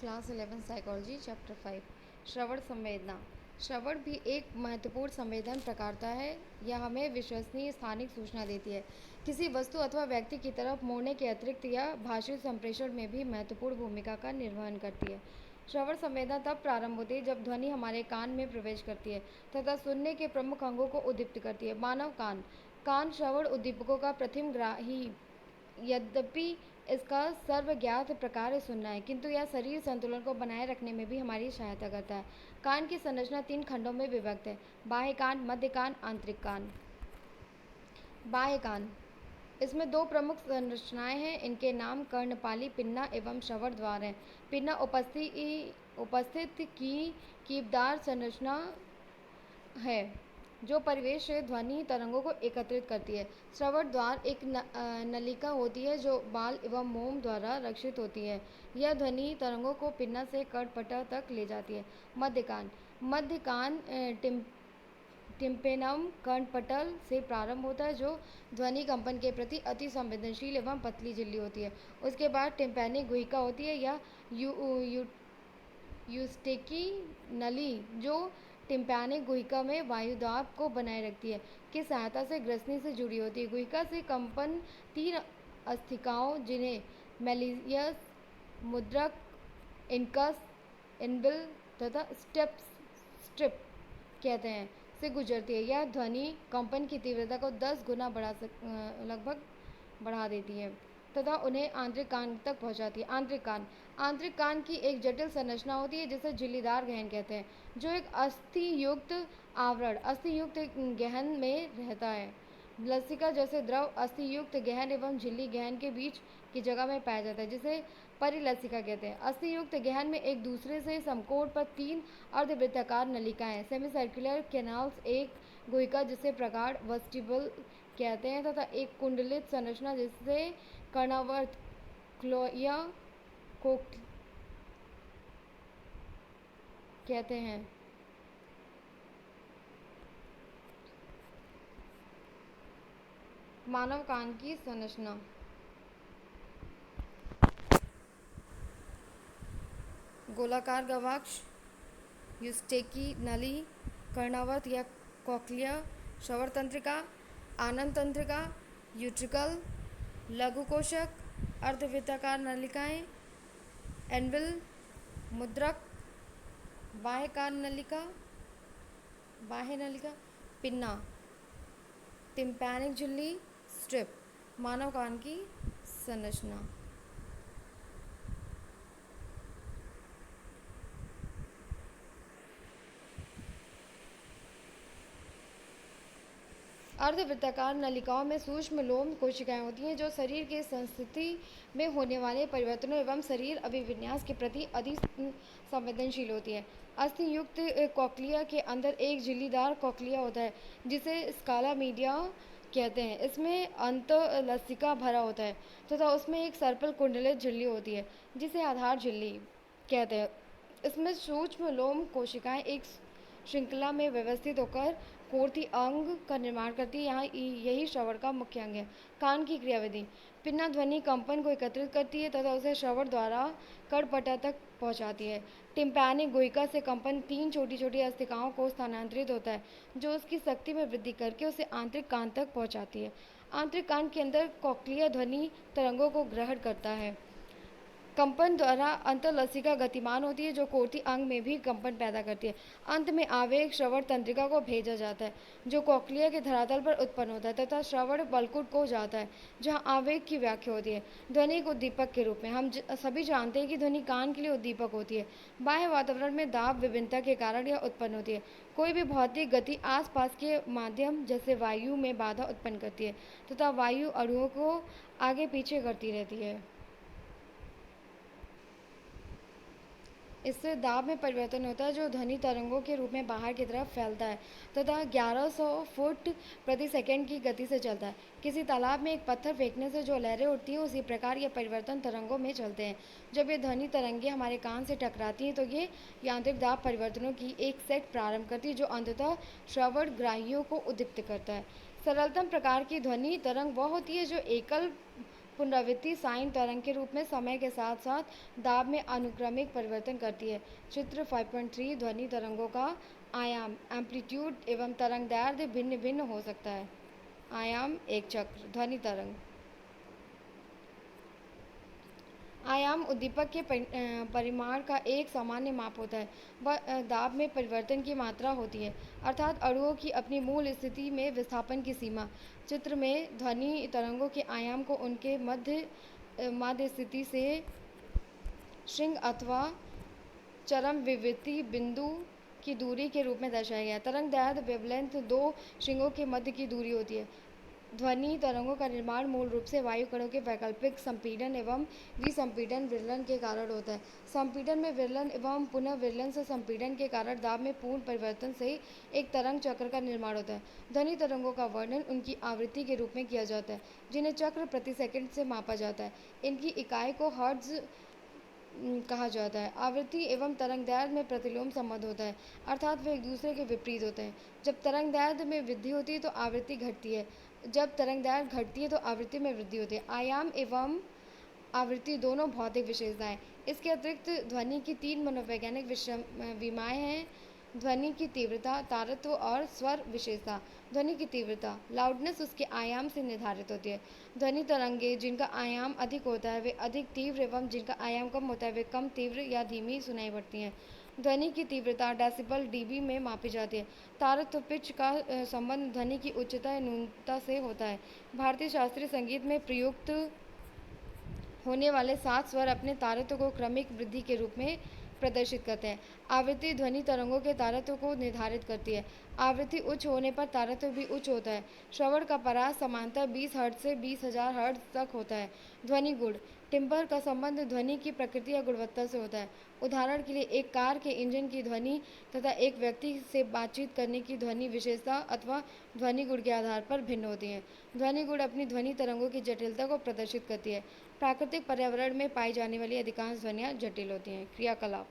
Class 11 psychology chapter 5 श्रवण संवेदना। श्रवण भी एक महत्वपूर्ण संवेदन प्रकारता है। यह हमें विश्वसनीय स्थानिक सूचना देती है। किसी वस्तु अथवा व्यक्ति की तरफ मोड़ने के अतिरिक्त यह भाषिक संप्रेषण में भी महत्वपूर्ण भूमिका का निर्वहन करती है। श्रवण संवेदना तब प्रारंभ होती है जब ध्वनि हमारे कान में प्रवेश करती है तथा सुनने के प्रमुख अंगों को उद्दीप्त करती है। मानव कान कान श्रवण उद्दीपकों का प्रथम ग्राही, यद्यपि इसका सर्वज्ञात प्रकार सुनना है, किंतु यह शरीर संतुलन को बनाए रखने में भी हमारी सहायता करता है। कान की संरचना 3 खंडों में विभक्त है: बाह्य कान, मध्य कान, आंतरिक कान। बाह्य कान, इसमें 2 प्रमुख संरचनाएं हैं। इनके नाम कर्णपाली पिन्ना एवं श्रवण द्वार हैं। पिन्ना उपस्थित की कीपदार संरचना है जो परिवेश से ध्वनि तरंगों को एकत्रित करती है। श्रवण द्वार एक नलिका होती है जो बाल एवं मोम द्वारा रक्षित होती है। यह ध्वनि तरंगों को पिन्ना से कर्णपटल तक ले जाती है। मध्य कान टिम्पेनम कर्णपटल से प्रारंभ होता है जो ध्वनि कंपन के प्रति अति संवेदनशील एवं पतली झिल्ली होती है। उसके बाद टिम्पैनिक गुहिका होती है या यूस्टेकी नली जो टिम्पैनिक गुहिका में वायुदाब को बनाए रखती है की सहायता से ग्रसनी से जुड़ी होती है। गुहिका से कंपन 3 अस्थिकाओं जिन्हें मेलियस, मुद्रक, इनकस, इनबिल तथा स्ट्रिप कहते हैं से गुजरती है। यह ध्वनि कंपन की तीव्रता को 10 गुना लगभग बढ़ा देती है तथा उन्हें आंतरिक कान तक पहुंचाती है। आंतरिक कान की एक जटिल संरचना होती है जिसे झिल्लीदार गहन कहते हैं, जो एक अस्थियुक्त गहन में रहता है। लसिका जैसे द्रव अस्थियुक्त गहन एवं झिल्ली गहन के बीच की जगह में पाया जाता है, जिसे परिलसिका कहते हैं। अस्थियुक्त गहन में एक दूसरे से समकोण पर 3 अर्धवृत्ताकार नलिकाएं सेमीसर्कुलर कैनाल्स, एक गुहिका जिसे प्रगाढ़ वेस्टिब्यूल कहते हैं तथा एक कुंडलित संरचना जिसे कर्णावर्त क्लोया कहते हैं। मानव कान की संरचना। गोलाकार गवाक्ष, यूस्टेकी नली, कर्णावर्त या कॉक्लिया, श्रवण तंत्रिका, आनंद तंत्रिका, यूट्रिकल, लघुकोशक, अर्धवृत्ताकार नलिकाएं, एनविल, मुद्रक, बाह्य नलिका, पिन्ना, टिम्पैनिक झिल्ली, स्ट्रिप। मानव कान की संरचना। अर्धवृत्ताकार नलिकाओं में सूक्ष्म लोम कोशिकाएं होती हैं जो शरीर की संस्थिति में होने वाले परिवर्तनों एवं शरीर अभिविन्यास के प्रति अधिक संवेदनशील होती है। अस्थियुक्त कॉक्लिया के अंदर एक झिल्लीदार कॉक्लिया होता है जिसे स्काला मीडिया कहते हैं। इसमें अंतःलसिका भरा होता है तथा उसमें एक सर्पल कुंडलित झिल्ली होती है जिसे आधार झिल्ली कहते हैं। इसमें सूक्ष्म लोम कोशिकाएं एक श्रृंखला में व्यवस्थित होकर कोर्थी अंग का निर्माण करती है। यहाँ यही श्रवण का मुख्य अंग है। कान की क्रियाविधि। पिन्ना ध्वनि कंपन को एकत्रित करती है तथा उसे श्रवण द्वारा कर्णपटल तक पहुँचाती है। टिम्पैनिक गुहिका से कंपन 3 छोटी छोटी अस्थिकाओं को स्थानांतरित होता है जो उसकी शक्ति में वृद्धि करके उसे आंतरिक कान तक पहुँचाती है। आंतरिक कान के अंदर कॉक्लिया ध्वनि तरंगों को ग्रहण करता है। कंपन द्वारा अंतःलसिका गतिमान होती है जो कोर्थी अंग में भी कंपन पैदा करती है। अंत में आवेग श्रवण तंत्रिका को भेजा जाता है जो कॉक्लिया के धरातल पर उत्पन्न होता है तथा श्रवण बलकुट को जाता है जहां आवेग की व्याख्या होती है ध्वनि एक उद्दीपक के रूप में। हम सभी जानते हैं कि ध्वनि कान के लिए उद्दीपक होती है। बाह्य वातावरण में दाब विभिन्नता के कारण यह उत्पन्न होती है। कोई भी भौतिक गति आसपास के माध्यम जैसे वायु में बाधा उत्पन्न करती है तथा वायु अणुओं को आगे पीछे करती रहती है। इससे दाब में परिवर्तन होता है जो ध्वनि तरंगों के रूप में बाहर की तरफ फैलता है तथा 1100 फुट प्रति सेकंड की गति से चलता है। किसी तालाब में एक पत्थर फेंकने से जो लहरें उठती हैं उसी प्रकार ये परिवर्तन तरंगों में चलते हैं। जब ये ध्वनि तरंगें हमारे कान से टकराती हैं तो ये यांत्रिक दाब परिवर्तनों की एक सेट प्रारंभ करती है जो अंततः श्रवण ग्राहियों को उद्दीप्त करता है। सरलतम प्रकार की ध्वनि तरंग वह होती है जो एकल पुनरावृत्ति साइन तरंग के रूप में समय के साथ साथ दाब में अनुक्रमिक परिवर्तन करती है। चित्र 5.3 ध्वनि तरंगों का आयाम एम्पलीट्यूड एवं तरंग दैर्ध्य भिन्न भिन्न हो सकता है। आयाम एक चक्र ध्वनि तरंग। आयाम उद्दीपक के परिमाण का एक सामान्य माप होता है। वह दाब में परिवर्तन की मात्रा होती है, अर्थात अणुओं की अपनी मूल स्थिति में विस्थापन की सीमा। चित्र में ध्वनि तरंगों के आयाम को उनके माध्य स्थिति से श्रृंग अथवा चरम विवृति बिंदु की दूरी के रूप में दर्शाया गया है। तरंग दैर्ध्य वेवलेंथ दो श्रृंगों के मध्य की दूरी होती है। ध्वनि तरंगों का निर्माण मूल रूप से वायु कणों के वैकल्पिक संपीड़न एवं विसंपीड़न विरलन के कारण होता है। संपीड़न में विरलन एवं पुनः विरलन से संपीड़न के कारण दाब में पूर्ण परिवर्तन से एक तरंग चक्र का निर्माण होता है। ध्वनि तरंगों का वर्णन उनकी आवृत्ति के रूप में किया जाता है, जिन्हें चक्र प्रति सेकंड से मापा जाता है। इनकी इकाई को हर्ट्ज कहा जाता है। आवृत्ति एवं तरंग दैर्ध्य में प्रतिलोम संबंध होता है, अर्थात वे एक दूसरे के विपरीत होते हैं। जब तरंग दैर्ध्य में वृद्धि होती है तो आवृत्ति घटती है, जब तरंग दैर्ध्य घटती है तो आवृत्ति में वृद्धि होती है। आयाम एवं आवृत्ति दोनों भौतिक विशेषताएं। इसके अतिरिक्त ध्वनि की 3 मनोवैज्ञानिक विमाएँ हैं: ध्वनि की तीव्रता, तारत्व और स्वर विशेषता। ध्वनि की तीव्रता लाउडनेस उसके आयाम से निर्धारित होती है। ध्वनि तरंगे जिनका आयाम अधिक होता है वे अधिक तीव्र एवं जिनका आयाम कम होता है वे कम तीव्र या धीमी सुनाई पड़ती हैं। ध्वनि की तीव्रता डेसिबल डीबी में मापी जाती है। तारत्व पिच का संबंध ध्वनि की उच्चता या न्यूनता से होता है। भारतीय शास्त्रीय संगीत में प्रयुक्त होने वाले 7 स्वर अपने तारत्व को क्रमिक वृद्धि के रूप में प्रदर्शित करते हैं। आवृत्ति ध्वनि तरंगों के तारत्व को निर्धारित करती है। आवृत्ति उच्च होने पर तारत्व भी उच्च होता है। श्रवण का परास समांतर 20 हर्ट्ज से 20,000 हर्ट्ज तक होता है। ध्वनि गुण टिम्बर का संबंध ध्वनि की प्रकृति या गुणवत्ता से होता है। उदाहरण के लिए एक कार के इंजन की ध्वनि तथा एक व्यक्ति से बातचीत करने की ध्वनि विशेषता अथवा ध्वनि गुण के आधार पर भिन्न होती हैं। ध्वनि गुण अपनी ध्वनि तरंगों की जटिलता को प्रदर्शित करती है। प्राकृतिक पर्यावरण में पाई जाने वाली अधिकांश ध्वनियाँ जटिल होती हैं। क्रियाकलाप